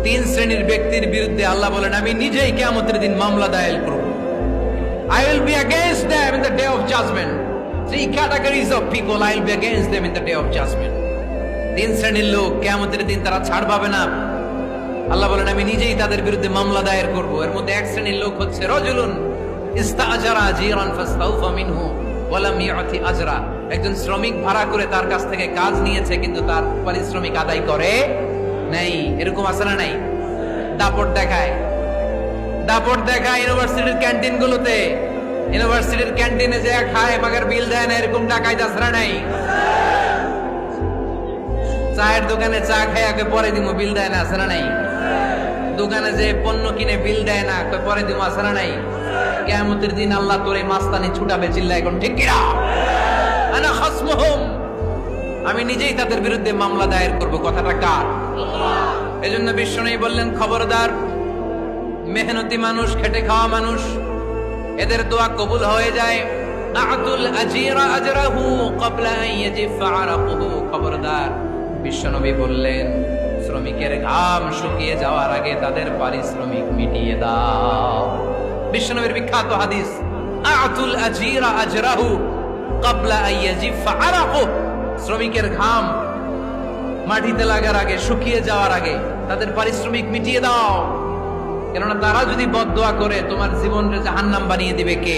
তিন শ্রেণীর ব্যক্তির বিরুদ্ধে আল্লাহ বলেন আমি নিজেই কিয়ামতের দিন মামলা দায়ের করব। I will be against them in the day of judgment. Three categories of people I will be against them in the day of judgment. তিন শ্রেণীর লোক কিয়ামতের দিন তারা ছাড় পাবে না। আল্লাহ বলেন আমি নিজেই তাদের বিরুদ্ধে মামলা দায়ের করব। এর মধ্যে এক শ্রেণীর লোক হচ্ছে রাজুলুন ইস্তাআজারা জিরান ফাস্তাউফা মিনহু ওয়া লাম ইয়াতি আজরা। একজন শ্রমিক ভাড়া করে তার কাছ থেকে কাজ নিয়েছে কিন্তু তার পারিশ্রমিক আদায় করে নাই। এরকম আছে না নাই? দাপট দেখায় ইউনিভার্সিটির ক্যান্টিন গুলোতে, ইউনিভার্সিটির ক্যান্টিনে যে খায় মাগার বিল দেয় না, এরকম টাকায় দাসরা নাই। চায়ের দোকানে চা খায় আগে পরে দিমু বিল দেয় না, আসরা নাই। দোকানে যে পণ্য কিনে বিল দেয় না, পরে দিমু, আসরা নাই। কিয়ামতের দিন আল্লাহ তোরে মাস্তানি ছুটাবে, চিল্লা এখন ঠিক কিনা? আনা খাসমুহুম, আমি নিজেই তাদের বিরুদ্ধে মামলা দায়ের করব। কথাটা কার? এজন্য বিশ্বনবী বললেন খবরদার, মেহনতি মানুষ, খেটে খাওয়া মানুষ, এদের দোয়া কবুল হয়ে যায়। আতুল আজিরা আজরাহু ক্বাবলা আন ইয়াজিফা আরাকুহু। খবরদার, বিশ্বনবী বললেন শ্রমিকের ঘাম শুকিয়ে যাওয়ার আগে তাদের পারিশ্রমিক মিটিয়ে দাও। বিশ্বনবীর বিখ্যাত হাদিস, আতুল আজিরা আজরাহু ক্বাবলা আন ইয়াজিফা আরাকুহু। শ্রমিকের ঘাম মাটিতে লাগার আগে, শুকিয়ে যাওয়ার আগে তাদের পারিশ্রমিক মিটিয়ে দাও। কেননা তারা যদি বদদোয়া করে তোমার জীবনকে জাহান্নাম বানিয়ে দিবে কে?